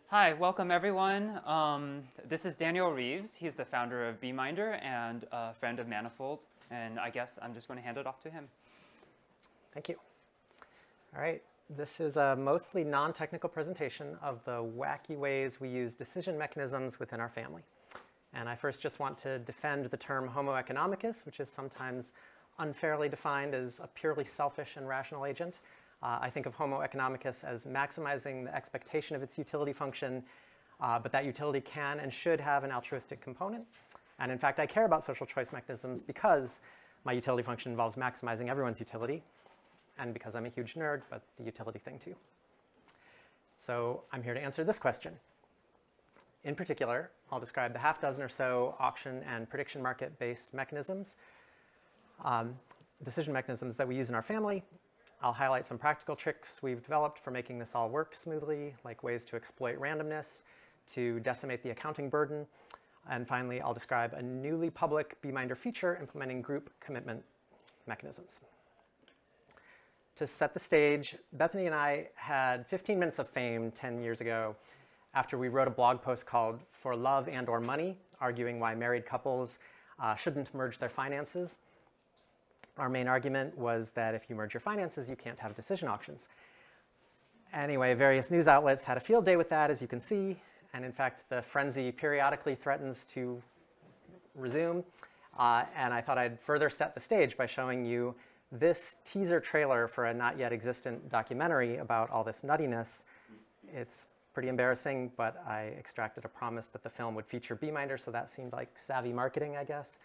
Hi, welcome everyone. This is Daniel Reeves. He's the founder of Beeminder and a friend of Manifold. And I guess I'm just going to hand it off to him. Thank you. All right, this is a mostly non-technical presentation of the wacky ways we use decision mechanisms within our family. And I first just want to defend the term Homo economicus, which is sometimes unfairly defined as a purely selfish and rational agent. I think of Homo economicus as maximizing the expectation of its utility function, but that utility can and should have an altruistic component. And in fact, I care about social choice mechanisms because my utility function involves maximizing everyone's utility, and because I'm a huge nerd, but the utility thing too. So I'm here to answer this question. In particular, I'll describe the half dozen or so auction and prediction market-based mechanisms, decision mechanisms that we use in our family. I'll highlight some practical tricks we've developed for making this all work smoothly, like ways to exploit randomness, to decimate the accounting burden. And finally, I'll describe a newly public Beeminder feature implementing group commitment mechanisms. To set the stage, Bethany and I had 15 minutes of fame 10 years ago after we wrote a blog post called For Love and or Money, arguing why married couples shouldn't merge their finances. Our main argument was that if you merge your finances, you can't have decision auctions. Anyway, various news outlets had a field day with that, as you can see. And in fact, the frenzy periodically threatens to resume. And I thought I'd further set the stage by showing you this teaser trailer for a not yet existent documentary about all this nuttiness. It's pretty embarrassing, but I extracted a promise that the film would feature Beeminder, so that seemed like savvy marketing, I guess.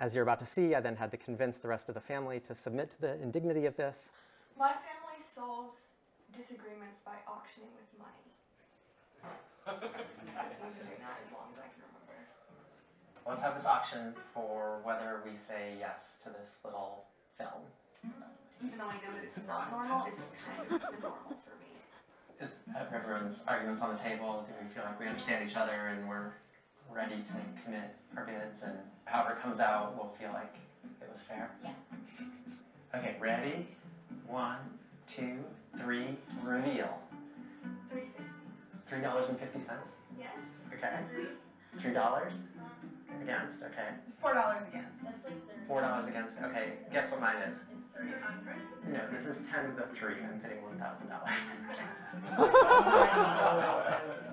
As you're about to see, I then had to convince the rest of the family to submit to the indignity of this. My family solves disagreements by auctioning with money. We've been doing that as long as I can remember. Let's have this auction for whether we say yes to this little film. Even though I know that it's not normal, it's kind of the normal for me. Is everyone's arguments on the table? Do we feel like we understand each other and we're ready to commit our bids, and however it comes out, we'll feel like it was fair? Yeah. Okay, ready? 1, 2, 3, reveal. $3.50. $3.50? Yes. Okay. $3? Against, okay. $4 again. That's like $4 against, okay. Guess what mine is? $300. No, this is 10 to the 3. I'm bidding $1,000.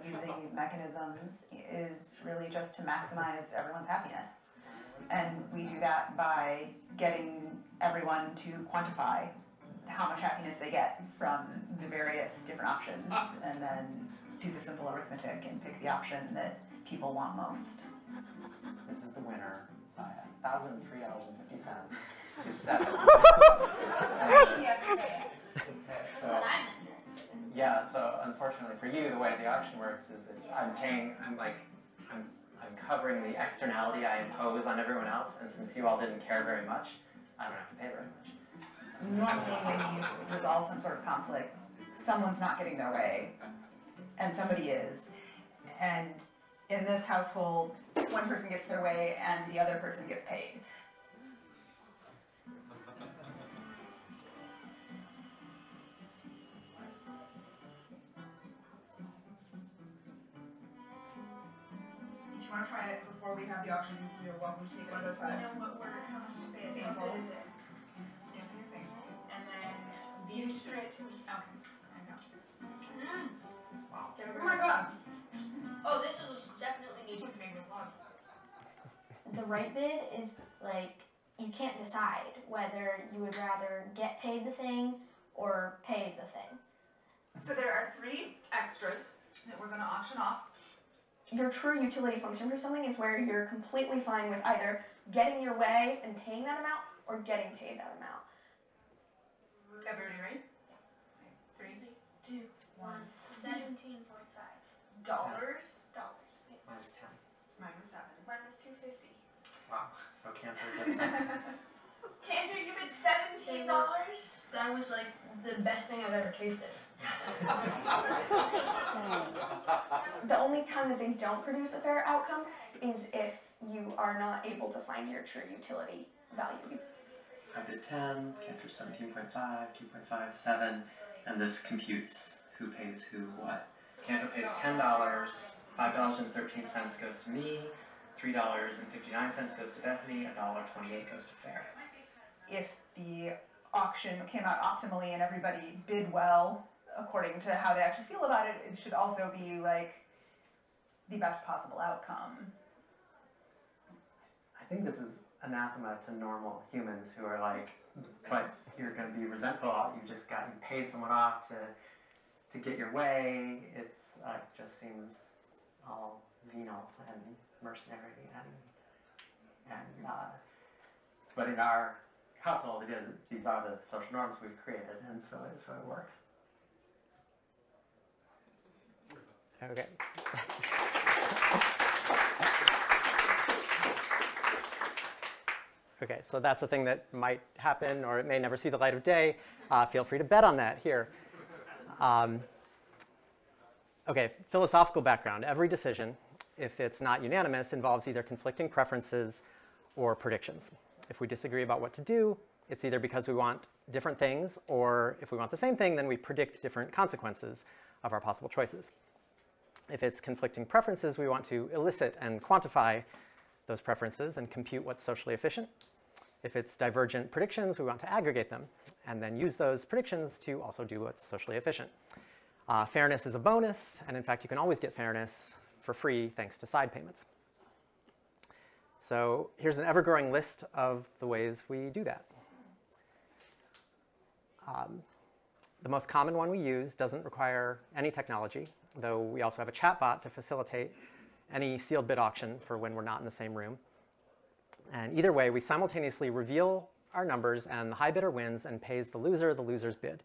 Using these mechanisms is really just to maximize everyone's happiness. And we do that by getting everyone to quantify how much happiness they get from the various different options, and then do the simple arithmetic and pick the option that people want most. This is the winner by $1,003.50 to 7. So, yeah, so unfortunately for you, the way the auction works is I'm covering the externality I impose on everyone else, and since you all didn't care very much, I don't have to pay very much. Normally when you resolve some sort of conflict, someone's not getting their way, and somebody is. And in this household, one person gets their way and the other person gets paid. If you want to try it before we have the auction, you're welcome to take one of those 5. I know what we're how much to pay. Sample. What is it? Sample your thing. And then these straight. Okay, I got you. Wow. Oh my god. Oh, this is definitely This neat. one's made with love. The right bid is like, you can't decide whether you would rather get paid the thing or pay the thing. So there are 3 extras that we're going to auction off. Your true utility function for something is where you're completely fine with either getting your way and paying that amount or getting paid that amount. Everybody ready? Yeah. 3, 2, 1. 17.5 Dollars. dollars. Mine's 10. Mine was 7. Mine was $2.50. Wow, so Cantor gets that. Cantor, you bid $17? That was like the best thing I've ever tasted. The only time that they don't produce a fair outcome is if you are not able to find your true utility value. I bid 10, Cantor 17.5, 2.5, 7, and this computes who pays who what. Canto pays $10, $5.13 goes to me, $3.59 goes to Bethany, $1.28 goes to Fair. If the auction came out optimally and everybody bid well according to how they actually feel about it, it should also be like the best possible outcome. I think this is anathema to normal humans who are like, but you're going to be resentful. You just paid someone off to get your way. It's just seems all venal and mercenary but in our household, these are the social norms we've created, and so it works. Okay. Okay, so that's a thing that might happen, or it may never see the light of day. Feel free to bet on that here. Okay, philosophical background. Every decision, if it's not unanimous, involves either conflicting preferences or predictions. If we disagree about what to do, it's either because we want different things, or if we want the same thing, then we predict different consequences of our possible choices. If it's conflicting preferences, we want to elicit and quantify those preferences and compute what's socially efficient. If it's divergent predictions, we want to aggregate them and then use those predictions to also do what's socially efficient. Fairness is a bonus, and in fact, you can always get fairness for free thanks to side payments. So here's an ever-growing list of the ways we do that. The most common one we use doesn't require any technology, though we also have a chatbot to facilitate any sealed bid auction for when we're not in the same room. And either way, we simultaneously reveal our numbers, and the high bidder wins and pays the loser's bid.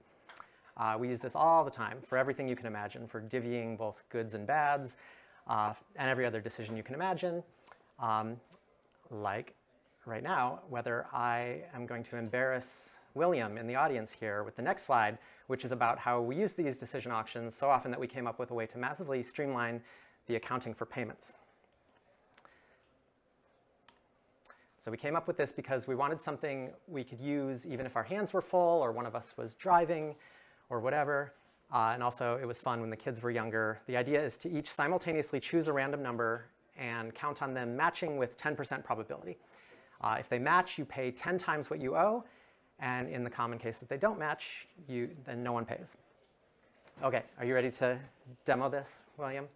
We use this all the time for everything you can imagine, for divvying both goods and bads, and every other decision you can imagine. Like right now, whether I am going to embarrass William in the audience here with the next slide, which is about how we use these decision auctions so often that we came up with a way to massively streamline the accounting for payments. So we came up with this because we wanted something we could use even if our hands were full or one of us was driving or whatever. And also, it was fun when the kids were younger. The idea is to each simultaneously choose a random number and count on them matching with 10% probability. If they match, you pay 10 times what you owe. And in the common case that they don't match, then no one pays. OK, are you ready to demo this, William?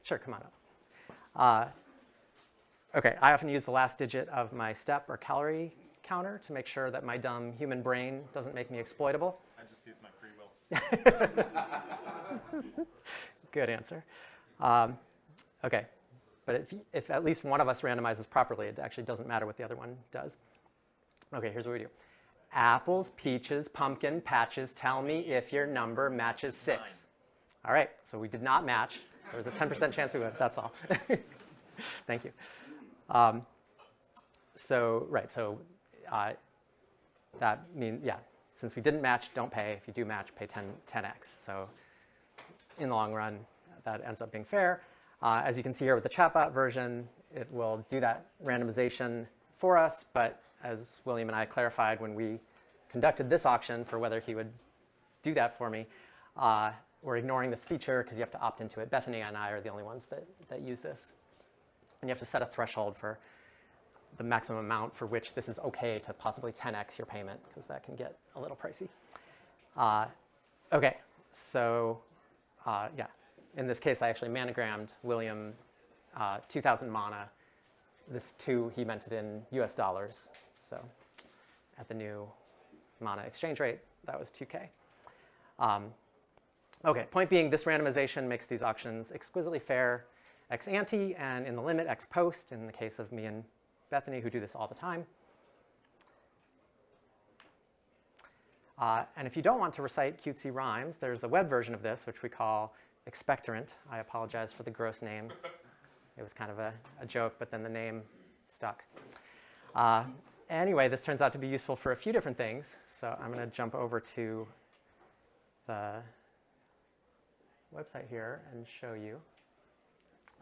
Sure, come on up. OK, I often use the last digit of my step or calorie counter to make sure that my dumb human brain doesn't make me exploitable. I just use my free will. Good answer. OK, but if at least one of us randomizes properly, it actually doesn't matter what the other one does. OK, here's what we do. Apples, peaches, pumpkin, patches, tell me if your number matches 6. 9. All right, so we did not match. There was a 10% chance we would, that's all. Thank you. That means, yeah, since we didn't match, don't pay. If you do match, pay 10x. So in the long run, that ends up being fair. As you can see here with the chatbot version, it will do that randomization for us. But as William and I clarified when we conducted this auction for whether he would do that for me, we're ignoring this feature because you have to opt into it. Bethany and I are the only ones that use this. And you have to set a threshold for the maximum amount for which this is OK to possibly 10x your payment, because that can get a little pricey. OK, so yeah, in this case, I actually manogrammed William 2,000 mana. This 2, he meant it in US dollars. So at the new mana exchange rate, that was 2K. OK, point being, this randomization makes these auctions exquisitely fair ex ante, and in the limit ex post, in the case of me and Bethany, who do this all the time. And if you don't want to recite cutesy rhymes, there's a web version of this, which we call Expectorant. I apologize for the gross name. It was kind of a joke, but then the name stuck. Anyway, this turns out to be useful for a few different things. So I'm going to jump over to the website here and show you.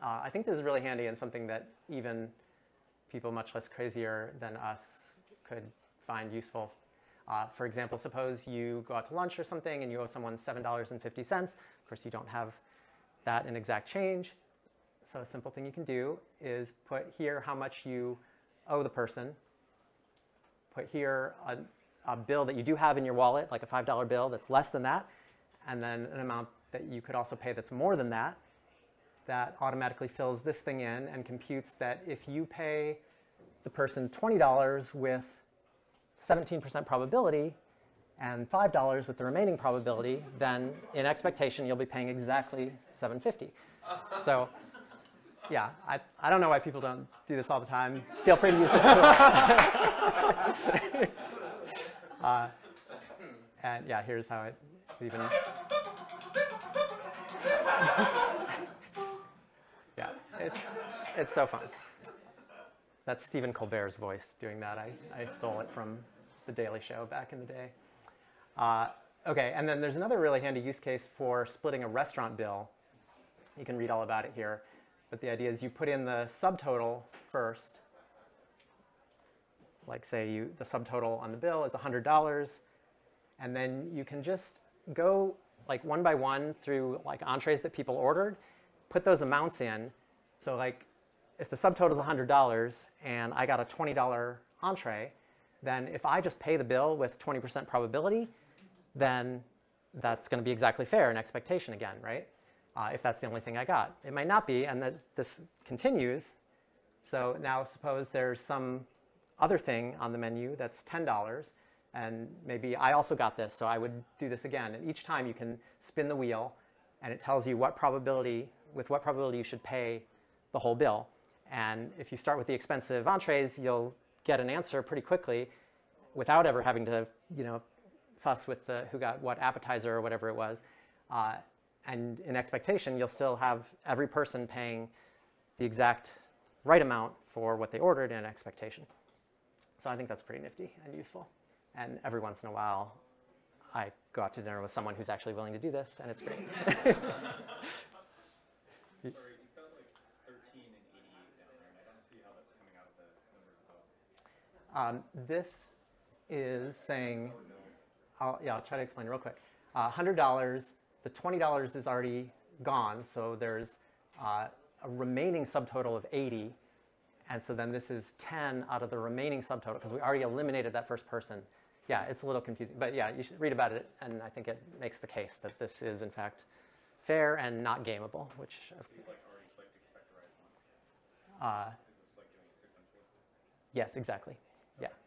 I think this is really handy and something that even people much less crazier than us could find useful. For example, suppose you go out to lunch or something and you owe someone $7.50. Of course, you don't have that in exact change. So a simple thing you can do is put here how much you owe the person. Put here a bill that you do have in your wallet, like a $5 bill that's less than that, and then an amount that you could also pay that's more than that. That automatically fills this thing in and computes that if you pay the person $20 with 17% probability and $5 with the remaining probability, then in expectation you'll be paying exactly $7.50. So yeah, I don't know why people don't do this all the time. Feel free to use this tool. And yeah, here's how it even. Yeah, it's so fun. That's Stephen Colbert's voice doing that. I stole it from The Daily Show back in the day. OK, and then there's another really handy use case for splitting a restaurant bill. You can read all about it here. But the idea is you put in the subtotal first. Like say the subtotal on the bill is $100. And then you can just go like one by one through like entrees that people ordered, put those amounts in. So like if the subtotal is $100 and I got a $20 entree, then if I just pay the bill with 20% probability, then that's going to be exactly fair in expectation again, right? If that's the only thing I got. It might not be, and that this continues. So now suppose there's some other thing on the menu that's $10, and maybe I also got this, so I would do this again. And each time you can spin the wheel, and it tells you with what probability you should pay the whole bill. And if you start with the expensive entrees, you'll get an answer pretty quickly without ever having to, fuss with who got what appetizer or whatever it was. And in expectation, you'll still have every person paying the exact right amount for what they ordered in expectation. So I think that's pretty nifty and useful. And every once in a while, I go out to dinner with someone who's actually willing to do this, and it's great. Sorry, you've got like 13 and 88 down there, and I don't see how that's coming out of the numbers above. This is saying, I'll try to explain real quick. $100, the $20 is already gone, so there's a remaining subtotal of 80. And so then this is 10 out of the remaining subtotal, because we already eliminated that first person. Yeah, it's a little confusing. But yeah, you should read about it, and I think it makes the case that this is, in fact, fair and not gameable, which... So you've like already clicked expectorize once. Is this like doing it sequentially? Yes, exactly.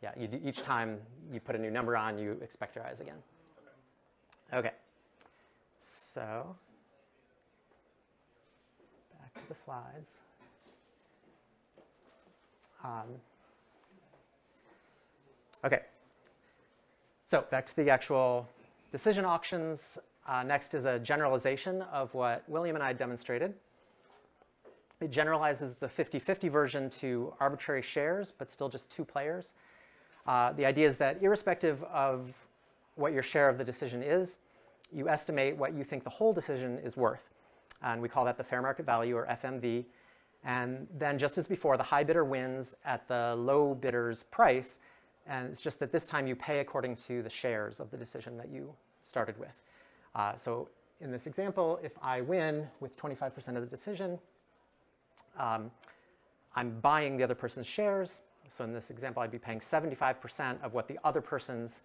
Yeah. Each time you put a new number on, you expectorize again. OK. So back to the slides. OK. So back to the actual decision auctions. Next is a generalization of what William and I demonstrated. It generalizes the 50-50 version to arbitrary shares, but still just 2 players. The idea is that irrespective of what your share of the decision is, you estimate what you think the whole decision is worth. And we call that the fair market value, or FMV. And then just as before, the high bidder wins at the low bidder's price. And it's just that this time you pay according to the shares of the decision that you started with. So in this example, if I win with 25% of the decision, I'm buying the other person's shares. So in this example, I'd be paying 75% of what the other person's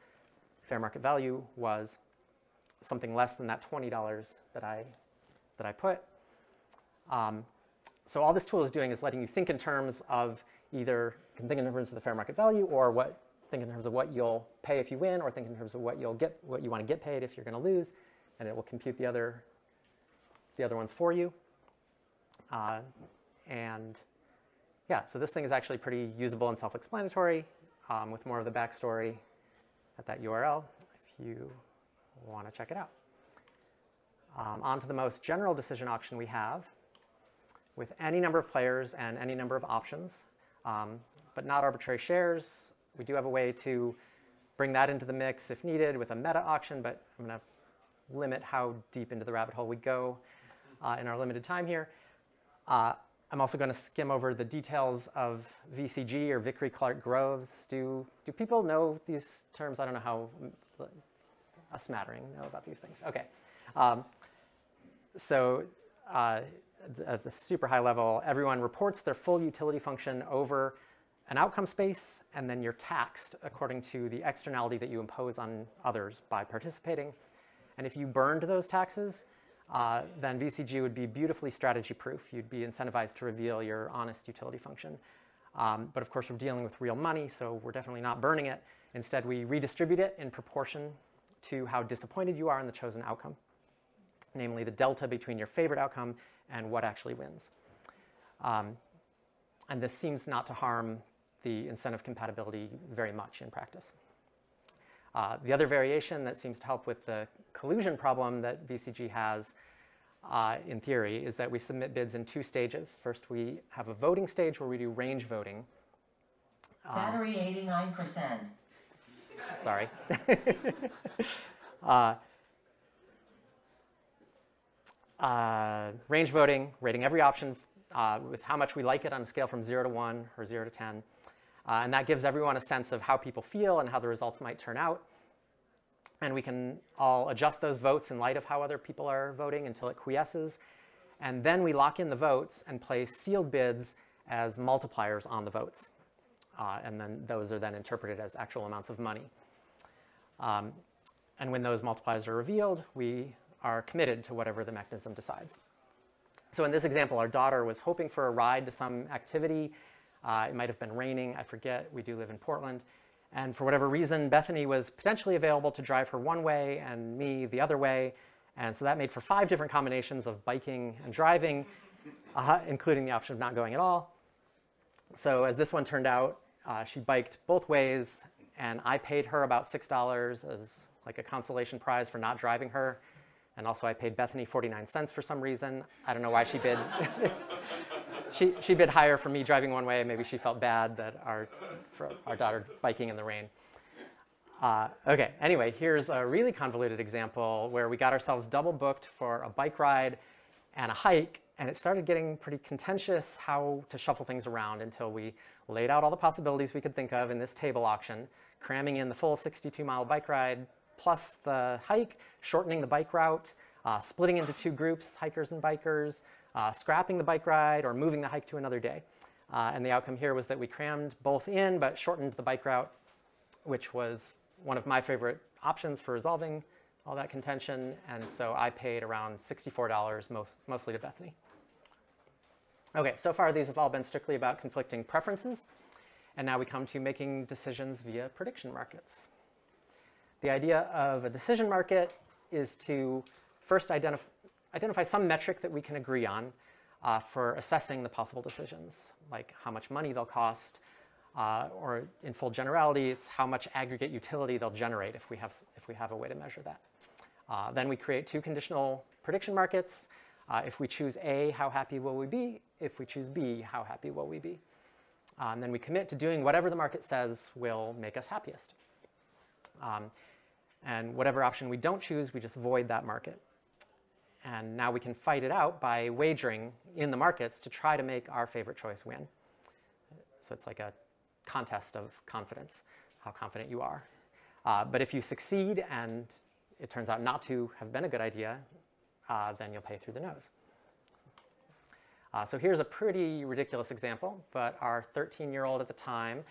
fair market value was, something less than that $20 that I put. So all this tool is doing is letting you think in terms of either you can think in terms of the fair market value, or think in terms of what you'll pay if you win, or think in terms of what you want to get paid if you're going to lose, and it will compute the other ones for you. And yeah, so this thing is actually pretty usable and self-explanatory, with more of the backstory at that URL if you want to check it out. On to the most general decision auction we have, with any number of players and any number of options, but not arbitrary shares. We do have a way to bring that into the mix if needed with a meta auction, but I'm going to limit how deep into the rabbit hole we go in our limited time here. I'm also going to skim over the details of VCG or Vickrey-Clark-Groves. Do people know these terms? I don't know how a smattering know about these things. Okay. So at the super high level, everyone reports their full utility function over an outcome space, and then you're taxed according to the externality that you impose on others by participating. And if you burned those taxes, then VCG would be beautifully strategy-proof. You'd be incentivized to reveal your honest utility function. But of course, we're dealing with real money, so we're definitely not burning it. Instead, we redistribute it in proportion to how disappointed you are in the chosen outcome, namely the delta between your favorite outcome and what actually wins. And this seems not to harm the incentive compatibility very much in practice. The other variation that seems to help with the collusion problem that VCG has in theory is that we submit bids in 2 stages. First, we have a voting stage where we do range voting. Battery 89%. Sorry. Range voting, rating every option with how much we like it on a scale from 0 to 1 or 0 to 10. And that gives everyone a sense of how people feel and how the results might turn out. And we can all adjust those votes in light of how other people are voting until it quiesces. And then we lock in the votes and place sealed bids as multipliers on the votes. And then those are then interpreted as actual amounts of money. And when those multipliers are revealed, we are committed to whatever the mechanism decides. So in this example, our daughter was hoping for a ride to some activity. It might have been raining, I forget. We do live in Portland. And for whatever reason, Bethany was potentially available to drive her one way and me the other way. And so that made for 5 different combinations of biking and driving, including the option of not going at all. So as this one turned out, she biked both ways, and I paid her about $6 as like a consolation prize for not driving her. And also I paid Bethany 49 cents for some reason. I don't know why she bid. She bid higher for me driving one way. Maybe she felt bad that for our daughter biking in the rain. Okay, anyway, here's a really convoluted example where we got ourselves double booked for a bike ride and a hike, and it started getting pretty contentious how to shuffle things around until we laid out all the possibilities we could think of in this table auction, cramming in the full 62-mile bike ride plus the hike, shortening the bike route, splitting into 2 groups, hikers and bikers, scrapping the bike ride or moving the hike to another day. And the outcome here was that we crammed both in but shortened the bike route, which was one of my favorite options for resolving all that contention. And so I paid around $64, mostly to Bethany. Okay, so far these have all been strictly about conflicting preferences. And now we come to making decisions via prediction markets. The idea of a decision market is to first identify some metric that we can agree on for assessing the possible decisions, like how much money they'll cost, or in full generality, it's how much aggregate utility they'll generate if we have a way to measure that. Then we create 2 conditional prediction markets. If we choose A, how happy will we be? If we choose B, how happy will we be? And then we commit to doing whatever the market says will make us happiest. And whatever option we don't choose, we just void that market. And now we can fight it out by wagering in the markets to try to make our favorite choice win. So it's like a contest of confidence, how confident you are. But if you succeed and it turns out not to have been a good idea, then you'll pay through the nose. So here's a pretty ridiculous example, but our 13-year-old at the time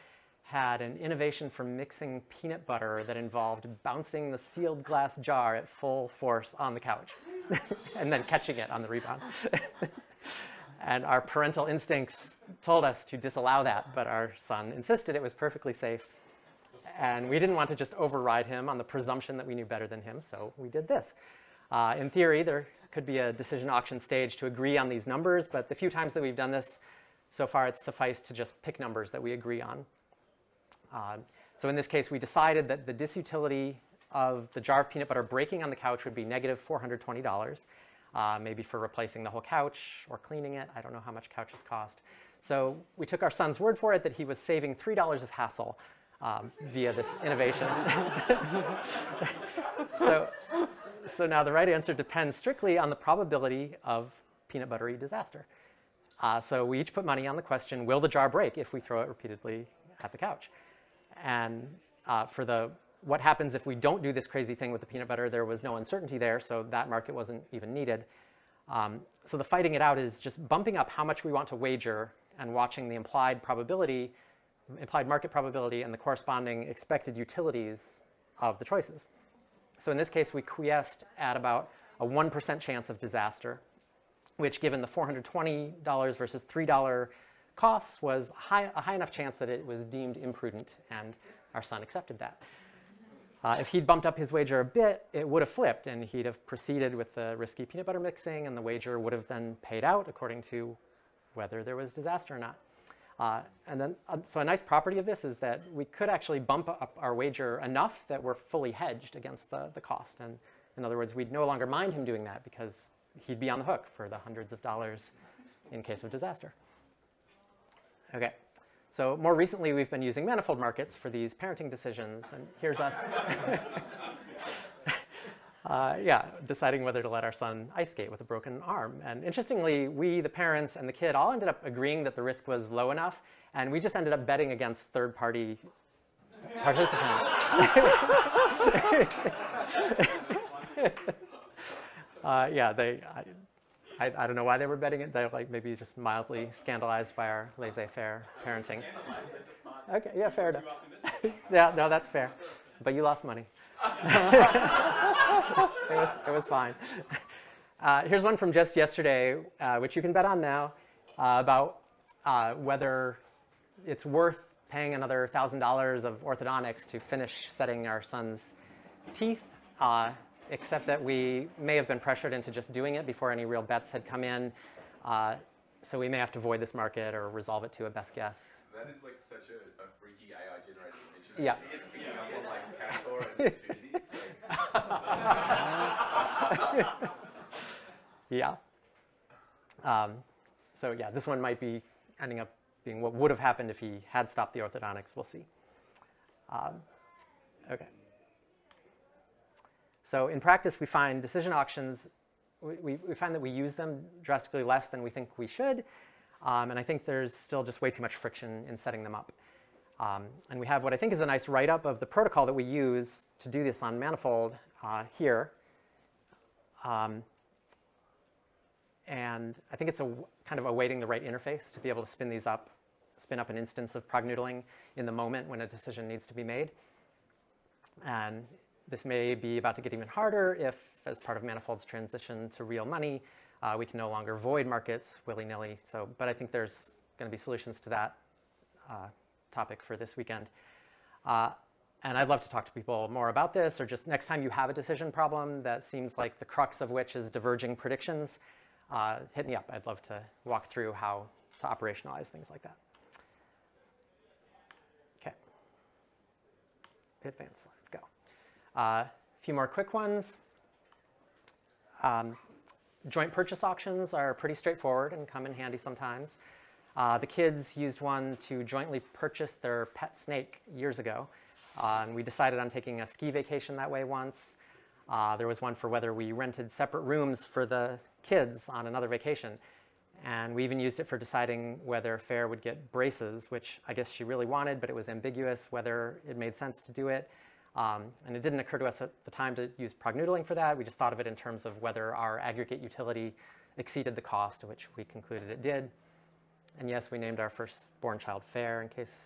had an innovation for mixing peanut butter that involved bouncing the sealed glass jar at full force on the couch and then catching it on the rebound. And our parental instincts told us to disallow that, but our son insisted it was perfectly safe. And we didn't want to just override him on the presumption that we knew better than him, so we did this. In theory, there could be a decision auction stage to agree on these numbers, but the few times that we've done this, so far it's sufficed to just pick numbers that we agree on. So in this case, we decided that the disutility of the jar of peanut butter breaking on the couch would be negative $420, maybe for replacing the whole couch or cleaning it. I don't know how much couches cost. So we took our son's word for it that he was saving $3 of hassle via this innovation. So now the right answer depends strictly on the probability of peanut buttery disaster. So we each put money on the question, will the jar break if we throw it repeatedly at the couch? And for what happens if we don't do this crazy thing with the peanut butter, there was no uncertainty there, so that market wasn't even needed. So the fighting it out is just bumping up how much we want to wager and watching the implied market probability and the corresponding expected utilities of the choices. So in this case, we quiesced at about a 1% chance of disaster, which given the $420 versus $3 costs was a high enough chance that it was deemed imprudent, and our son accepted that. If he'd bumped up his wager a bit, it would have flipped, and he'd have proceeded with the risky peanut butter mixing, and the wager would have then paid out according to whether there was disaster or not. So a nice property of this is that we could actually bump up our wager enough that we're fully hedged against the cost. And in other words, we'd no longer mind him doing that because he'd be on the hook for the hundreds of dollars in case of disaster. Okay. So more recently, we've been using manifold markets for these parenting decisions. And here's us deciding whether to let our son ice skate with a broken arm. And interestingly, we, the parents, and the kid all ended up agreeing that the risk was low enough. And we just ended up betting against third-party participants. I don't know why they were betting it. They're like maybe just mildly scandalized by our laissez-faire parenting. Okay, yeah, fair enough. Yeah, no, that's fair. But you lost money. It was fine. Here's one from just yesterday, which you can bet on now, about whether it's worth paying another $1,000 of orthodontics to finish setting our son's teeth. Except that we may have been pressured into just doing it before any real bets had come in. So we may have to void this market or resolve it to a best guess. That is like such a freaky AI generated image. Yeah. It's picking up on like Cantor and Infinities. Yeah. So yeah, this one might be ending up being what would have happened if he had stopped the orthodontics. We'll see. Okay. So in practice, we find decision auctions, we find that we use them drastically less than we think we should. And I think there's still just way too much friction in setting them up. And we have what I think is a nice write-up of the protocol that we use to do this on Manifold here. And I think it's kind of awaiting the right interface to be able to spin up an instance of prognoodling in the moment when a decision needs to be made. And this may be about to get even harder if, as part of Manifold's transition to real money, we can no longer void markets willy-nilly. But I think there's going to be solutions to that topic for this weekend. And I'd love to talk to people more about this, or just next time you have a decision problem that seems like the crux of which is diverging predictions, hit me up. I'd love to walk through how to operationalize things like that. Okay. Advanced slide, go. A few more quick ones. Joint purchase auctions are pretty straightforward and come in handy sometimes. The kids used one to jointly purchase their pet snake years ago. And we decided on taking a ski vacation that way once. There was one for whether we rented separate rooms for the kids on another vacation. And we even used it for deciding whether Fair would get braces, which I guess she really wanted, but it was ambiguous whether it made sense to do it. And it didn't occur to us at the time to use prognoodling for that. We just thought of it in terms of whether our aggregate utility exceeded the cost, which we concluded it did. And yes, we named our firstborn child Fair, in case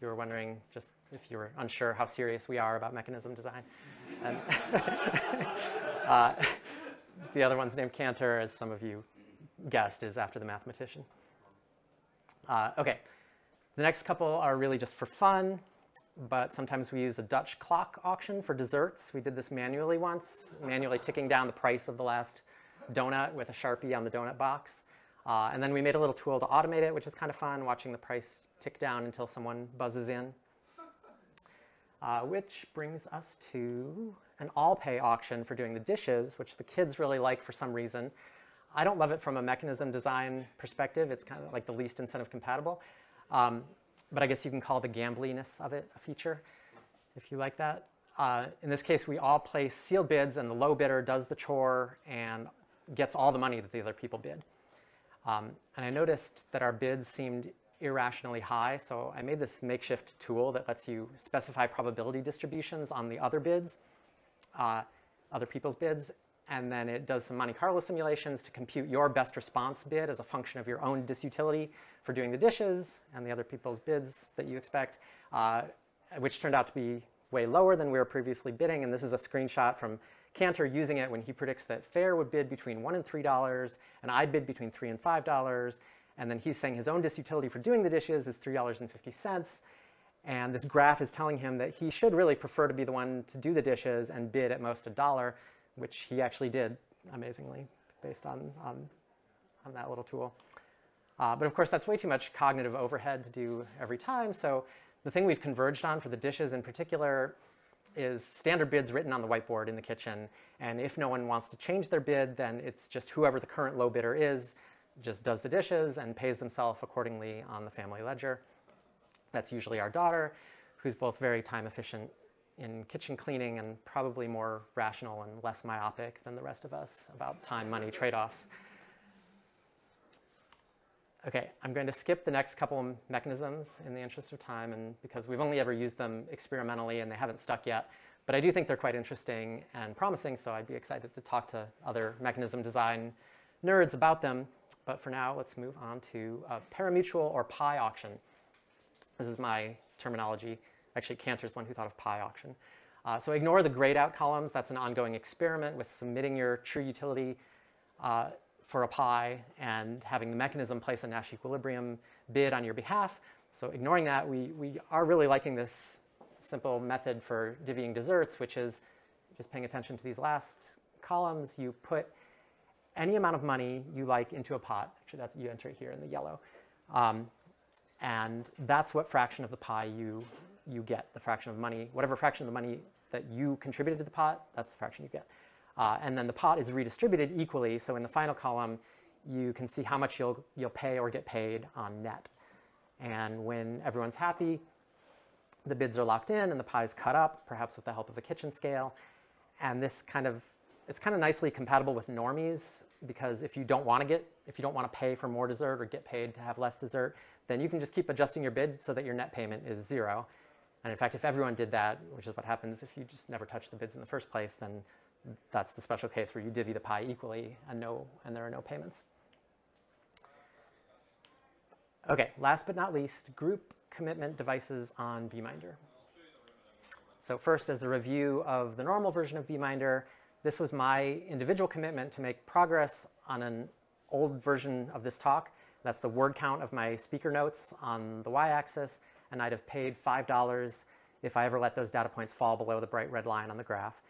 you were wondering, just if you were unsure how serious we are about mechanism design. And the other one's named Cantor, as some of you guessed, is after the mathematician. Okay, the next couple are really just for fun. But sometimes we use a Dutch clock auction for desserts. We did this manually once, manually ticking down the price of the last donut with a Sharpie on the donut box. And then we made a little tool to automate it, which is kind of fun, watching the price tick down until someone buzzes in. Which brings us to an all-pay auction for doing the dishes, which the kids really like for some reason. I don't love it from a mechanism design perspective. It's kind of like the least incentive compatible. But I guess you can call the gambliness of it a feature, if you like that. In this case, we all place sealed bids, and the low bidder does the chore and gets all the money that the other people bid. And I noticed that our bids seemed irrationally high, so I made this makeshift tool that lets you specify probability distributions on the other bids, other people's bids, and then it does some Monte Carlo simulations to compute your best response bid as a function of your own disutility for doing the dishes and the other people's bids that you expect, which turned out to be way lower than we were previously bidding. And this is a screenshot from Cantor using it when he predicts that Fair would bid between $1 and $3, and I'd bid between $3 and $5. And then he's saying his own disutility for doing the dishes is $3.50. And this graph is telling him that he should really prefer to be the one to do the dishes and bid at most $1, which he actually did, amazingly, based on that little tool. But of course, that's way too much cognitive overhead to do every time. So the thing we've converged on for the dishes in particular is standard bids written on the whiteboard in the kitchen. And if no one wants to change their bid, then it's just whoever the current low bidder is just does the dishes and pays themselves accordingly on the family ledger. That's usually our daughter, who's both very time efficient in kitchen cleaning and probably more rational and less myopic than the rest of us about time-money trade-offs. Okay, I'm going to skip the next couple mechanisms in the interest of time, and because we've only ever used them experimentally and they haven't stuck yet. But I do think they're quite interesting and promising, so I'd be excited to talk to other mechanism design nerds about them. But for now, let's move on to a parimutuel or pi auction. This is my terminology. Actually, Cantor's one who thought of pi auction. So ignore the grayed out columns. That's an ongoing experiment with submitting your true utility for a pi and having the mechanism place a Nash equilibrium bid on your behalf. So ignoring that, we are really liking this simple method for divvying desserts, which is just paying attention to these last columns. You put any amount of money you like into a pot. Actually, that's, you enter it here in the yellow. And that's what fraction of the pie you get, the fraction of money. Whatever fraction of the money that you contributed to the pot, that's the fraction you get. And then the pot is redistributed equally. So in the final column, you can see how much you'll pay or get paid on net. And when everyone's happy, the bids are locked in and the pie is cut up, perhaps with the help of a kitchen scale. And this it's kind of nicely compatible with normies, because if you don't want to pay for more dessert or get paid to have less dessert, then you can just keep adjusting your bid so that your net payment is 0. And in fact, if everyone did that, which is what happens if you just never touch the bids in the first place, then that's the special case where you divvy the pie equally and there are no payments. Okay, last but not least, group commitment devices on Beeminder. So first, as a review of the normal version of Beeminder, this was my individual commitment to make progress on an old version of this talk. That's the word count of my speaker notes on the y-axis, and I'd have paid $5 if I ever let those data points fall below the bright red line on the graph.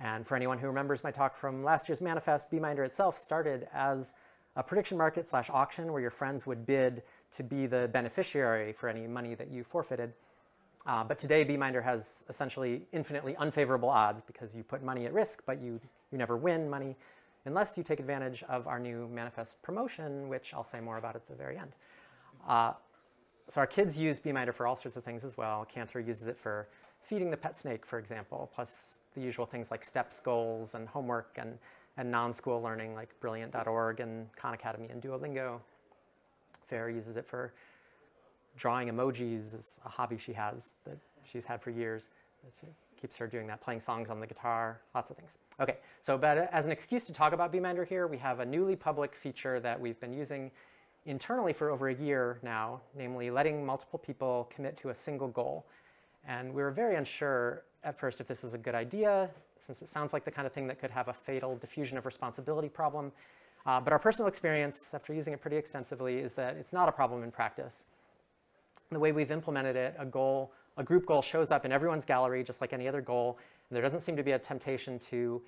And for anyone who remembers my talk from last year's manifest, Beeminder itself started as a prediction market / auction where your friends would bid to be the beneficiary for any money that you forfeited. But today, Beeminder has essentially infinitely unfavorable odds because you put money at risk, but you never win money unless you take advantage of our new manifest promotion, which I'll say more about at the very end. So our kids use Beeminder for all sorts of things as well. Cantor uses it for feeding the pet snake, for example, plus the usual things like STEPS goals and homework and non-school learning like Brilliant.org and Khan Academy and Duolingo. Fair uses it for drawing emojis, is a hobby she has that she's had for years. That keeps her doing that, playing songs on the guitar, lots of things. Okay, so but as an excuse to talk about Beeminder here, we have a newly public feature that we've been using internally for over a year now, namely letting multiple people commit to a single goal. And we were very unsure at first if this was a good idea, since it sounds like the kind of thing that could have a fatal diffusion of responsibility problem. But our personal experience, after using it pretty extensively, is that it's not a problem in practice. The way we've implemented it, a group goal shows up in everyone's gallery just like any other goal. And there doesn't seem to be a temptation to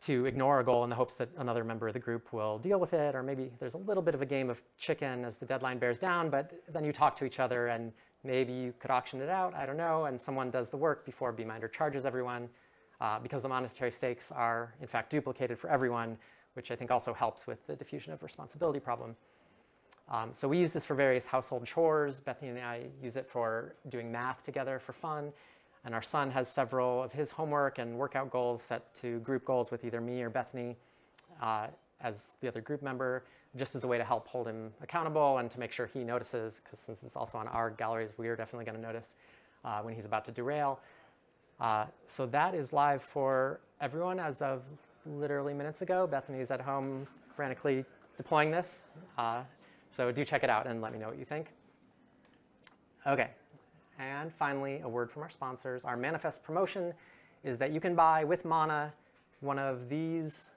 ignore a goal in the hopes that another member of the group will deal with it, or maybe there's a little bit of a game of chicken as the deadline bears down, but then you talk to each other and maybe you could auction it out, I don't know, and someone does the work before Beeminder charges everyone, because the monetary stakes are in fact duplicated for everyone, which I think also helps with the diffusion of responsibility problem. So we use this for various household chores. Bethany and I use it for doing math together for fun. And our son has several of his homework and workout goals set to group goals with either me or Bethany. as the other group member, just as a way to help hold him accountable and to make sure he notices, because since it's also on our galleries, we are definitely going to notice when he's about to derail. So that is live for everyone as of literally minutes ago. Bethany is at home frantically deploying this. So do check it out and let me know what you think. Okay, and finally, a word from our sponsors. Our manifest promotion is that you can buy with Mana one of these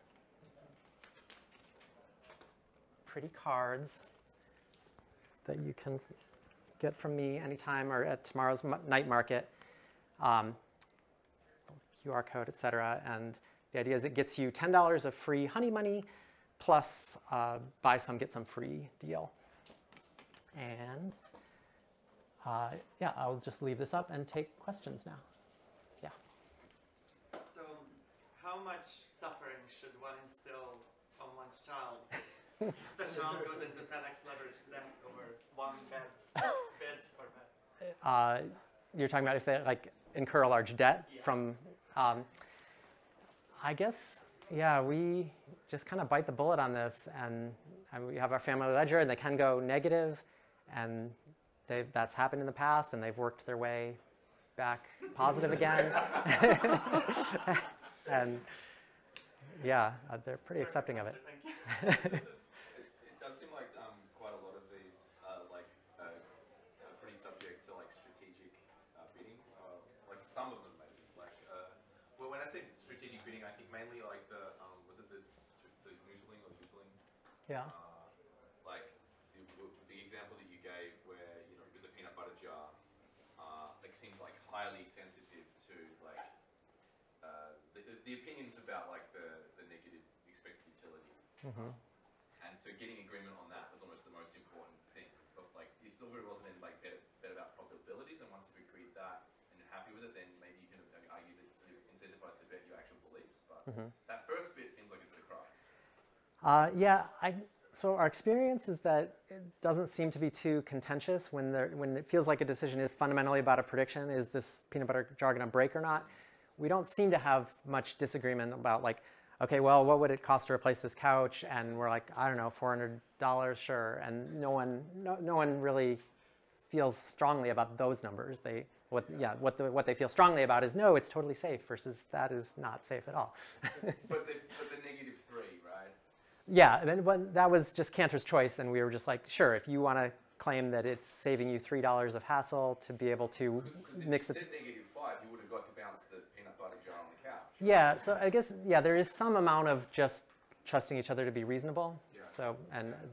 pretty cards that you can get from me anytime or at tomorrow's night market. QR code, etc. And the idea is it gets you $10 of free honey money plus buy some, get some free deal. And yeah, I'll just leave this up and take questions now. Yeah. So how much suffering should one instill on one's child? The child goes into 10x leverage debt over one bed or bed. You're talking about if they like incur a large debt Yeah. from, I guess, yeah, we just kind of bite the bullet on this, and we have our family ledger, and they can go negative, and that's happened in the past, and they've worked their way back positive again. And yeah, they're pretty accepting of it. It does seem like quite a lot of these are like are pretty subject to like strategic bidding. Like some of them maybe. Like well, when I say strategic bidding, I think mainly like the was it the noodling or doodling? Yeah. Like the example that you gave, where you know with the peanut butter jar, like seemed like highly sensitive to like the opinions about like the negative expected utility. Mm-hmm. And so getting agreement on that was almost the most important thing. But like you still very well then like bet about probabilities, and once you've agreed that and you're happy with it, then maybe you can argue that you're incentivized to bet your actual beliefs. But that first bit seems like it's the crux. Yeah, so our experience is that it doesn't seem to be too contentious when it feels like a decision is fundamentally about a prediction. Is this peanut butter jar going to break or not? We don't seem to have much disagreement about like, okay, well, what would it cost to replace this couch? And we're like, I don't know, $400, sure. And no one really feels strongly about those numbers. What they feel strongly about is no, it's totally safe versus that is not safe at all. but the -3, right? Yeah, and then that was just Cantor's choice, and we were just like, sure, if you want to claim that it's saving you $3 of hassle to be able to mix it. If you said -5, you would have got to bounce the peanut butter jar on the couch. Yeah, so I guess, yeah, there is some amount of just trusting each other to be reasonable. Yeah. So,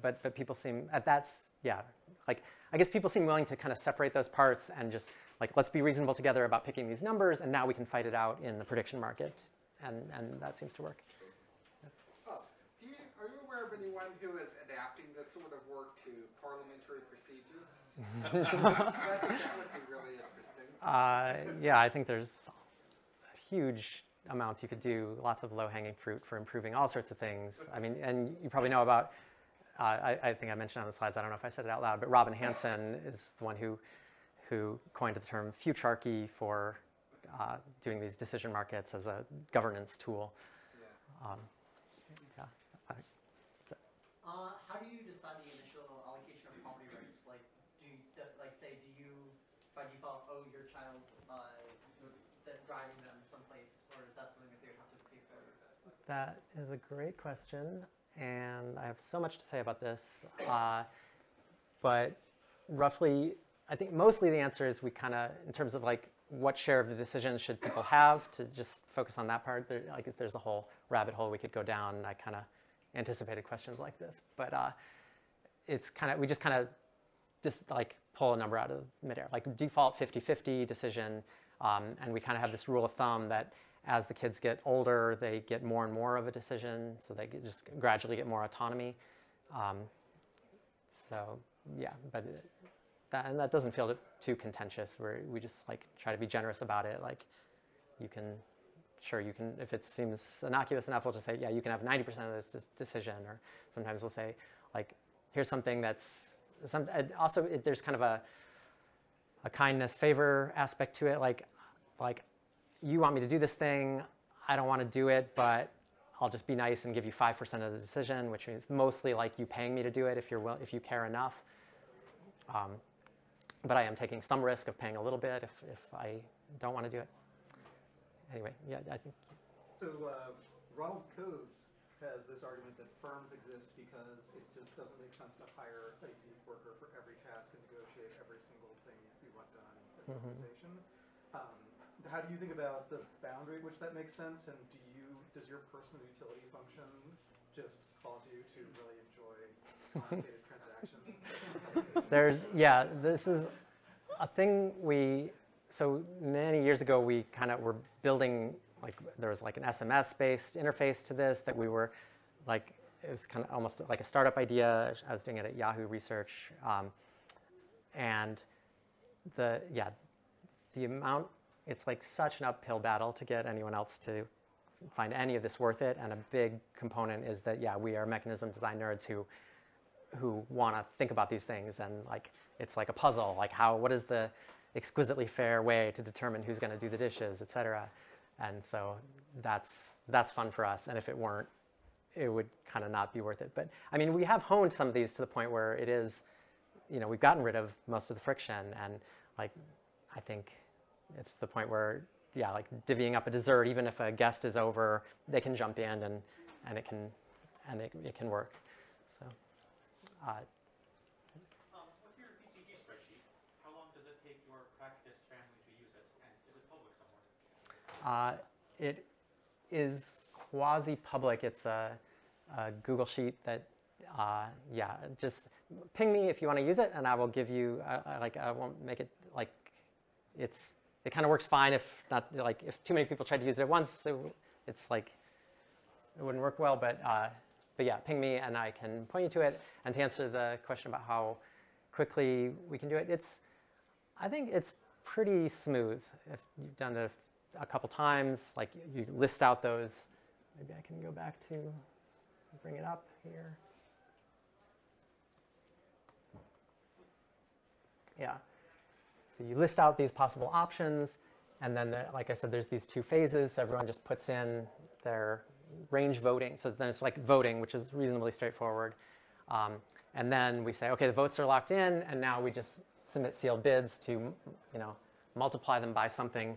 but people seem, like, I guess people seem willing to kind of separate those parts and just like, let's be reasonable together about picking these numbers, and now we can fight it out in the prediction market, and that seems to work. Are you aware of anyone who is adapting this sort of work to parliamentary procedure? I think that would be really interesting. Yeah, I think there's huge amounts you could do, lots of low-hanging fruit for improving all sorts of things. I mean, and you probably know about, I think I mentioned on the slides, I don't know if I said it out loud, but Robin Hanson is the one who coined the term futurarchy for doing these decision markets as a governance tool. Yeah. Yeah. How do you decide the initial allocation of property rights? Like, do you by default owe your child driving them someplace, or is that something that they would have to pay for? That is a great question, and I have so much to say about this. But roughly, I think mostly the answer is we kind of, in terms of like what share of the decision should people have, to just focus on that part. Like if there's a whole rabbit hole we could go down, and I kind of anticipated questions like this, but it's kind of, we just kind of just like pull a number out of midair, like default 50-50 decision, and we kind of have this rule of thumb that as the kids get older, they get more and more of a decision, so they just gradually get more autonomy. So yeah, but that doesn't feel too contentious. We just like try to be generous about it. Like you can. Sure, you can, if it seems innocuous enough, we'll just say, yeah, you can have 90% of this decision. Or sometimes we'll say, like, here's something that's, also there's kind of a kindness favor aspect to it. Like, you want me to do this thing, I don't want to do it, but I'll just be nice and give you 5% of the decision, which means mostly like you paying me to do it if you care enough. But I am taking some risk of paying a little bit if I don't want to do it. Anyway, yeah, I think. So Ronald Coase has this argument that firms exist because it just doesn't make sense to hire a unique worker for every task and negotiate every single thing you want done as an organization. How do you think about the boundary at which that makes sense, and does your personal utility function just cause you to really enjoy complicated transactions? This is a thing so many years ago we kind of were building, like there was like an SMS-based interface to this that we were like, it was kind of almost like a startup idea. I was doing it at Yahoo Research. And the amount, it's like such an uphill battle to get anyone else to find any of this worth it. And a big component is that, we are mechanism design nerds who want to think about these things, and like it's like a puzzle. Like what is the exquisitely fair way to determine who's going to do the dishes, et cetera. And so that's fun for us. And if it weren't, it would kind of not be worth it. But I mean, we have honed some of these to the point where it is, we've gotten rid of most of the friction, and like I think it's the point where like divvying up a dessert, even if a guest is over, they can jump in and it can work. So. With your BCG spreadsheet, how long does it take your practiced family to use it, and is it public somewhere? It is quasi-public. It's a Google sheet that, just ping me if you want to use it, and I will give you, I won't make it like, it kind of works fine if not, like if too many people tried to use it at once, it's like, it wouldn't work well, but yeah, ping me and I can point you to it. And to answer the question about how quickly we can do it, I think it's pretty smooth. If you've done it a couple times, like you list out those, maybe I can go back to bring it up here. Yeah, so you list out these possible options, and then like I said, there's these two phases. So everyone just puts in their range voting. So then it's like voting, which is reasonably straightforward. And then we say, okay, the votes are locked in, and now we just submit sealed bids to, multiply them by something.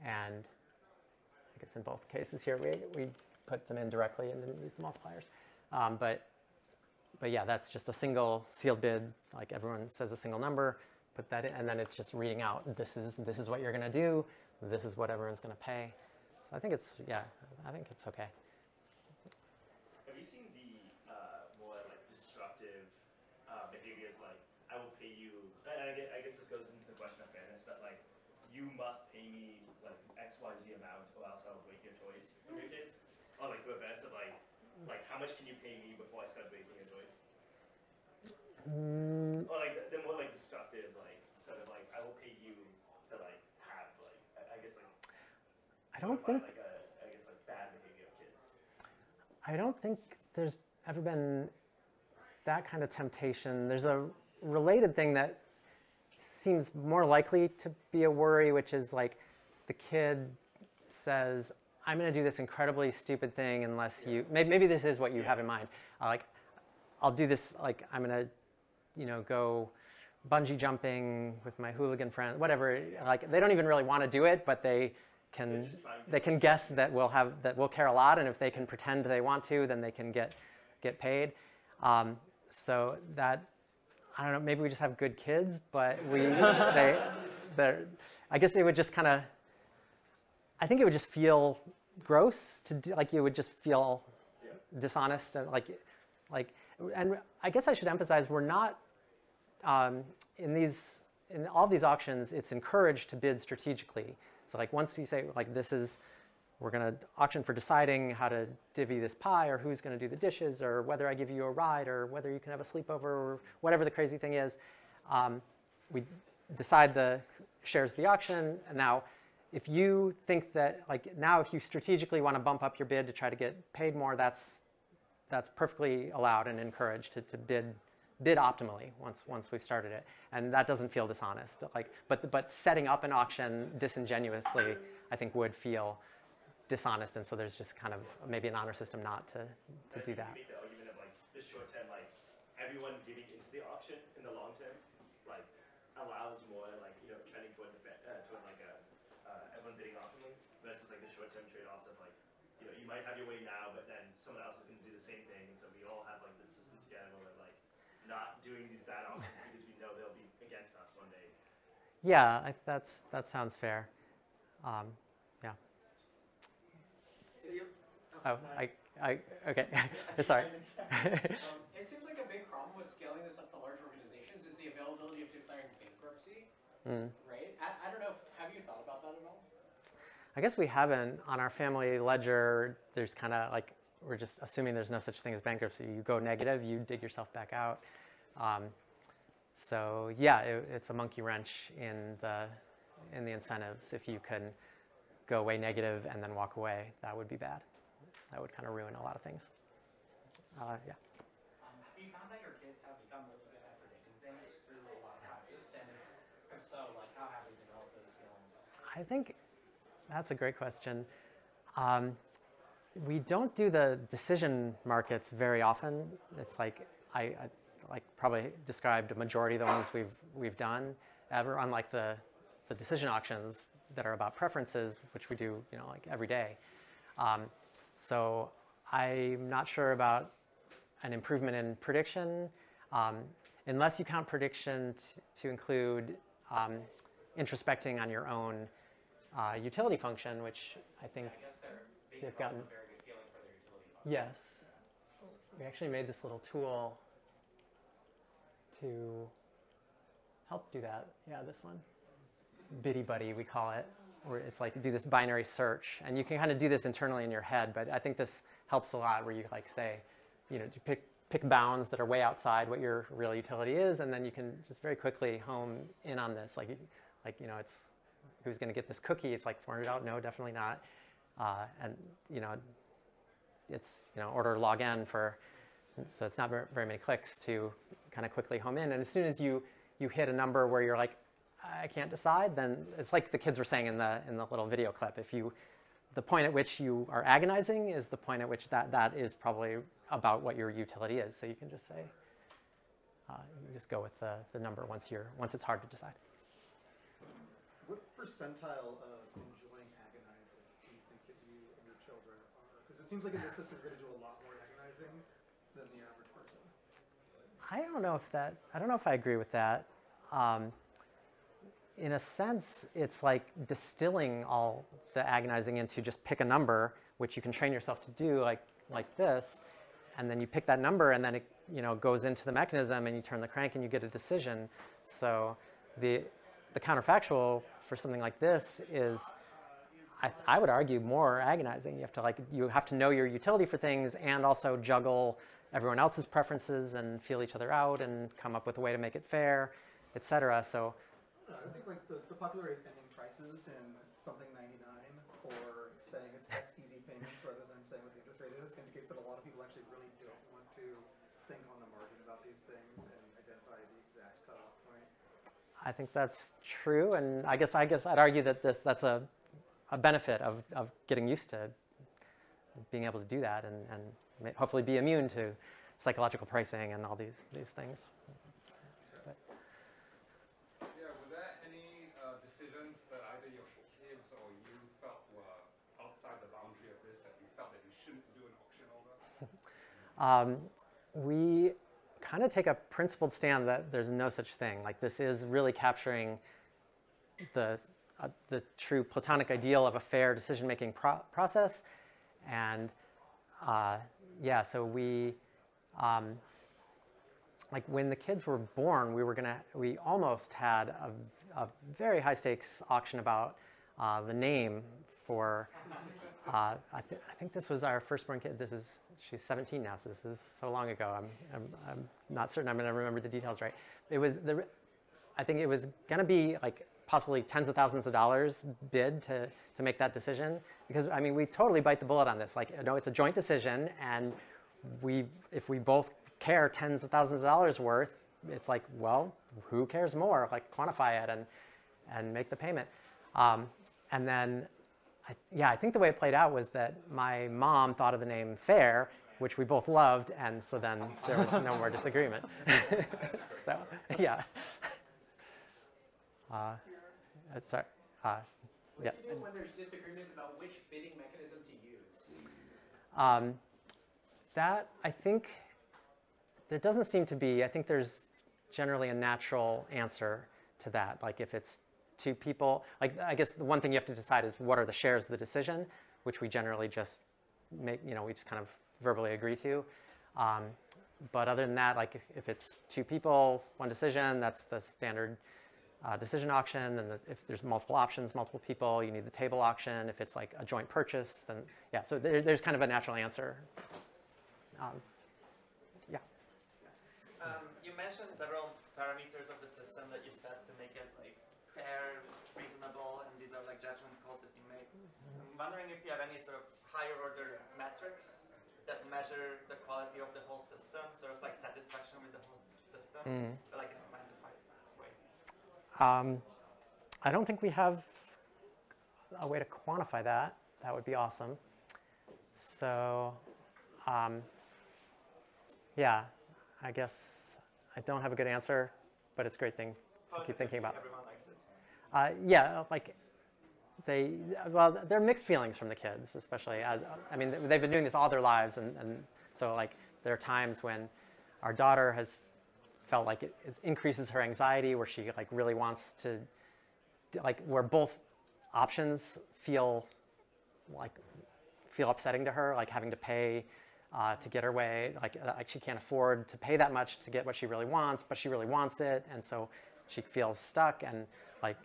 And I guess in both cases here, we put them in directly and didn't use the multipliers. But yeah, that's just a single sealed bid. Like everyone says a single number, put that in, and then it's just reading out, this is what you're going to do. This is what everyone's going to pay. So I think it's okay. Have you seen the more like destructive behaviors, like I will pay you, and I guess this goes into the question of fairness, but like you must pay me like XYZ amount or else I'll break your toys of your kids? Or like the reverse of like how much can you pay me before I start breaking your toys? Or like the more like destructive, like sort of like I will pay you to like have like I guess like I don't think like I guess like bad behavior of kids. I don't think there's ever been that kind of temptation. There's a related thing that seems more likely to be a worry, which is like the kid says, I'm going to do this incredibly stupid thing unless you, maybe this is what you have in mind. Like, I'll do this, like, I'm going to, go bungee jumping with my hooligan friend, whatever. Like, they don't even really want to do it, but they can guess that we'll care a lot, and if they can pretend they want to, then they can get paid. So that, I don't know, maybe we just have good kids, but I guess it would just kind of, I think it would just feel gross to do, like it would just feel dishonest and and I guess I should emphasize we're not in all these auctions, it's encouraged to bid strategically. So like once you say like we're going to auction for deciding how to divvy this pie, or who's going to do the dishes, or whether I give you a ride, or whether you can have a sleepover, or whatever the crazy thing is, we decide the shares of the auction. And now, if you think that, if you strategically want to bump up your bid to try to get paid more, that's perfectly allowed and encouraged to bid optimally once we've started it, and that doesn't feel dishonest. But setting up an auction disingenuously, I think would feel dishonest, and so there's just kind of maybe an honor system not to do that. You make the argument of like the short term, like everyone giving into the auction in the long term, like allows more like trending toward toward like everyone bidding optionally versus like the short term trade offs of like you might have your way now, but then someone else is going to do the same thing, and so we all have like this system together where we're like not doing these bad options because we know they'll be against us one day. Yeah, that sounds fair. Yeah. So you, Okay. Sorry. It seems like a big problem with scaling this up to large organizations is the availability of declaring bankruptcy, right? I don't know, have you thought about that at all? I guess we haven't. On our family ledger, there's kind of like, we're just assuming there's no such thing as bankruptcy. You go negative, you dig yourself back out. So yeah, it's a monkey wrench in the incentives. If you can go way negative and then walk away, that would be bad. That would kind of ruin a lot of things. Yeah. Have you found that your kids have become really good at predicting things through a lot of practice? And if so, like how have you developed those skills? I think that's a great question. We don't do the decision markets very often. It's like I probably described a majority of the ones we've done ever, unlike the decision auctions that are about preferences, which we do like every day. So I'm not sure about an improvement in prediction, unless you count prediction to include introspecting on your own utility function, which I think they've gotten. A very good feeling for their utility function. Yes. We actually made this little tool to help do that. Yeah, this one. Bitty Buddy, we call it, where it's like do this binary search. And you can kind of do this internally in your head, but I think this helps a lot where you like say, you pick bounds that are way outside what your real utility is, and then you can just very quickly home in on this. Like it's who's going to get this cookie? It's like $400. No, definitely not. And it's order log n for, so it's not very many clicks to kind of quickly home in. And as soon as you hit a number where you're like, I can't decide, then it's like the kids were saying in the little video clip. The point at which you are agonizing is the point at which that is probably about what your utility is. So you can just say, you just go with the number once it's hard to decide. What percentile of enjoying agonizing do you think that you and your children are? Because it seems like in this system you're going to do a lot more agonizing than the average person. I don't know if I agree with that. In a sense, it's like distilling all the agonizing into just pick a number, which you can train yourself to do like this, and then you pick that number, and then it goes into the mechanism, and you turn the crank, and you get a decision. So the counterfactual for something like this is, I would argue, more agonizing. You have to know your utility for things, and also juggle everyone else's preferences, and feel each other out, and come up with a way to make it fair, etc. So. I think like the popular ending prices in something 99 or saying it's X easy payments rather than saying what the interest rate is indicates that a lot of people actually really don't want to think on the margin about these things and identify the exact cutoff point. I think that's true, and I guess I'd argue that that's a benefit of getting used to being able to do that and hopefully be immune to psychological pricing and all these things. Decisions that either your kids or you felt were outside the boundary of this, that you felt that you shouldn't do an auction over? We kind of take a principled stand that there's no such thing. Like this is really capturing the true Platonic ideal of a fair decision-making process, and yeah, so we. Like when the kids were born, we almost had a very high stakes auction about the name for, I think this was our firstborn kid. She's 17 now, so this is so long ago. I'm not certain I'm going to remember the details right. I think it was going to be like possibly tens of thousands of dollars bid to make that decision, because I mean we totally bite the bullet on this. Like no, it's a joint decision, and if we both care tens of thousands of dollars worth, it's like, well, who cares more? Like quantify it and make the payment. And then yeah, I think the way it played out was that my mom thought of the name Fair, which we both loved, and so then there was no more disagreement. So, yeah. Sorry. What Yeah. do you do when there's disagreements about which bidding mechanism to use? That, I think, there doesn't seem to be. I think there's generally a natural answer to that. Like if it's two people, like I guess the one thing you have to decide is what are the shares of the decision, which we generally just make, we just kind of verbally agree to. But other than that, like if it's two people, one decision, that's the standard decision auction. And if there's multiple options, multiple people, you need the table auction. If it's like a joint purchase, then yeah, so there's kind of a natural answer. Yeah. You mentioned several parameters of the system that you set to make it like fair, reasonable, and these are like judgment calls that you make. I'm wondering if you have any sort of higher order metrics that measure the quality of the whole system, sort of like satisfaction with the whole system, but like in a quantified way. I don't think we have a way to quantify that. That would be awesome. So, yeah, I guess I don't have a good answer, but it's a great thing to keep thinking about. Everyone likes it. Yeah, like there are mixed feelings from the kids, especially as, I mean, they've been doing this all their lives, and so like there are times when our daughter has felt like it increases her anxiety, where she like really wants to, like where both options feel upsetting to her, like having to pay to get her way, like she can't afford to pay that much to get what she really wants, but she really wants it, and so she feels stuck. And like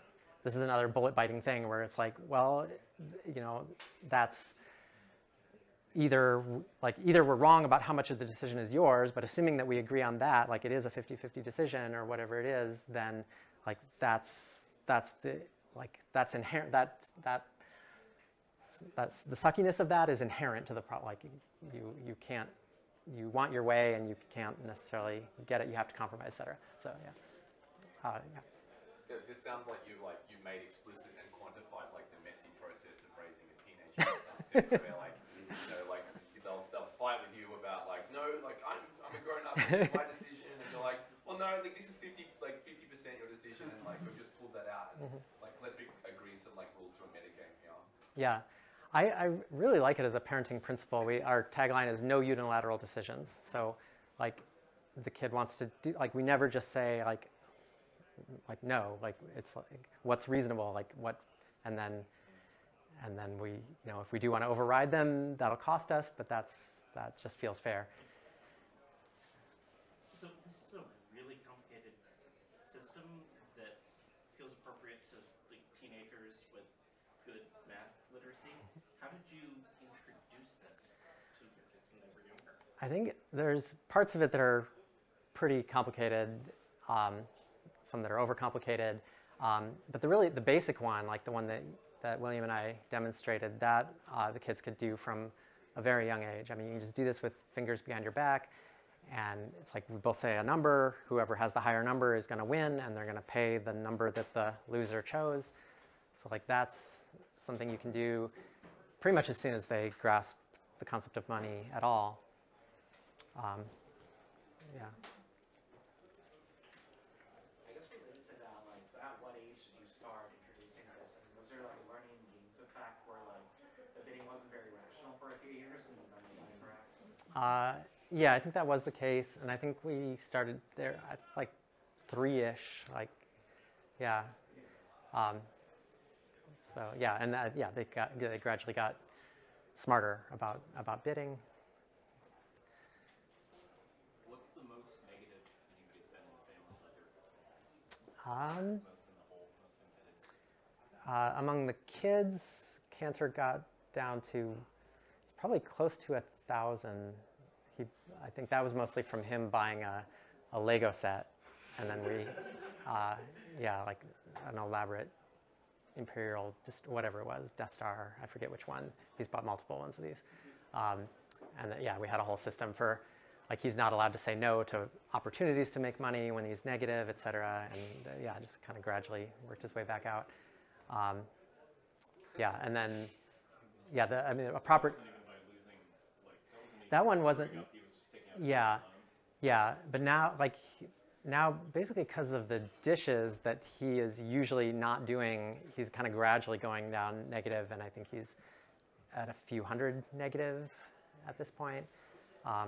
this is another bullet biting thing where it's like, well, that's either we're wrong about how much of the decision is yours, but assuming that we agree on that, like it is a 50-50 decision or whatever it is, then like that's inherent, that's the suckiness of that is inherent to the problem. Like you want your way and you can't necessarily get it. You have to compromise, et cetera. So yeah. This sounds like you made explicit and quantified like the messy process of raising a teenager in some sense, where like they'll fight with you about like, no, like I'm a grown up, this is my decision, and you're like, well no, like this is 50% your decision, and like we've just pulled that out, and like let's agree some like rules to a metagame here. Yeah. I really like it as a parenting principle. Our tagline is no unilateral decisions. So like the kid wants to do, like we never just say like no, like it's like what's reasonable, like what, and then we, if we do want to override them, that'll cost us, but that just feels fair. So this is a really complicated system that feels appropriate to like teenagers with good math literacy. How did you introduce this to your kids when they were younger? I think there's parts of it that are pretty complicated, some that are overcomplicated, but the basic one, like the one that William and I demonstrated, that the kids could do from a very young age. I mean, you can just do this with fingers behind your back, and it's like we both say a number. Whoever has the higher number is going to win, and they're going to pay the number that the loser chose. So like that's something you can do pretty much as soon as they grasp the concept of money at all. Yeah. I guess related to that, like at what age did you start introducing this? And was there like a learning games effect where like the bidding wasn't very rational for a few years and then you got interact? Yeah, I think that was the case, and I think we started there at like 3-ish, like, yeah. So yeah, and they gradually got smarter about bidding. What's the most negative anybody's been in the family ledger? Most in the hole, most embedded. Among the kids, Cantor got down to probably close to 1,000. I think that was mostly from him buying a Lego set, and then we, like an elaborate Imperial, just whatever it was, Death Star, I forget which one. He's bought multiple ones of these. And we had a whole system for, like, he's not allowed to say no to opportunities to make money when he's negative, et cetera. And just kind of gradually worked his way back out. And then yeah, I mean, a proper. That one wasn't. Yeah, yeah, but now, like, now basically because of the dishes that he is usually not doing, he's kind of gradually going down negative, and I think he's at a few hundred negative at this point. So.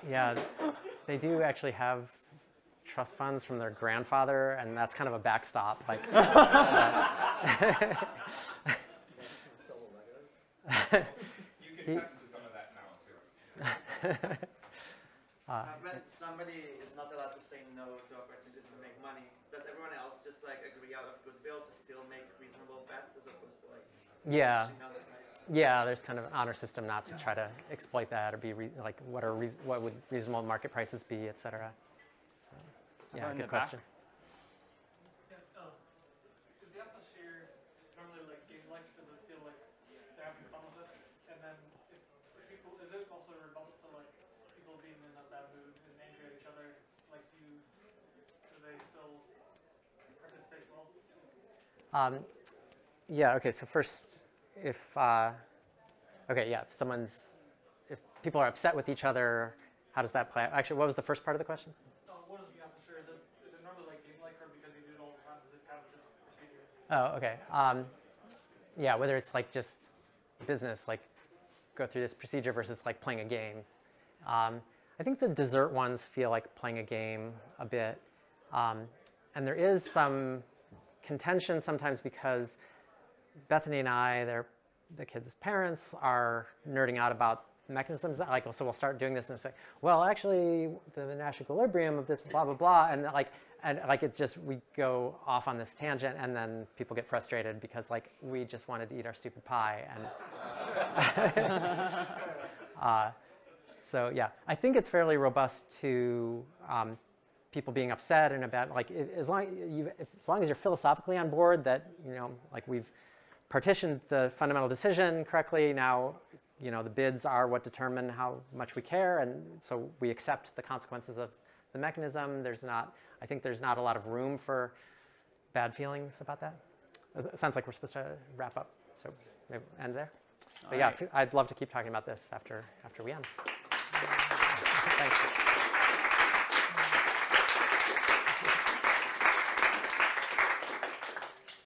Yeah, they do actually have trust funds from their grandfather, and that's kind of a backstop. Like, You can tap into some of that now too. When somebody is not allowed to say no to opportunities to make money, does everyone else just like agree out of goodwill to still make reasonable bets as opposed to like yeah, pushing down the price? yeah. There's kind of an honor system not to try to exploit that or be like what would reasonable market prices be, et cetera. So, yeah, good question. Is the atmosphere normally like game-like? Does it feel like they're having fun with it? And then if people, is it also robust to like people being in a bad mood and angry at each other? Like, do they still participate well? Yeah. Okay. So first, if if people are upset with each other, how does that play out? Actually, what was the first part of the question? What is the atmosphere? Is it normally like game-like, or because you do it all the time, is it kind of just procedure? Oh, okay. Yeah, whether it's like just business, like go through this procedure versus like playing a game. I think the dessert ones feel like playing a game a bit. And there is some contention sometimes because Bethany and I, the kids' parents, are nerding out about mechanisms. Like, so we'll start doing this and say, well, actually, the Nash equilibrium of this blah, blah, blah. And it just, we go off on this tangent, and then people get frustrated because like we just wanted to eat our stupid pie. And so yeah, I think it's fairly robust to people being upset and about like as long as you're philosophically on board that, you know, like we've partitioned the fundamental decision correctly. Now, you know, the bids are what determine how much we care, and so we accept the consequences of the mechanism. I think there's not a lot of room for bad feelings about that. It sounds like we're supposed to wrap up, so maybe we'll end there. But yeah, I'd love to keep talking about this after we end.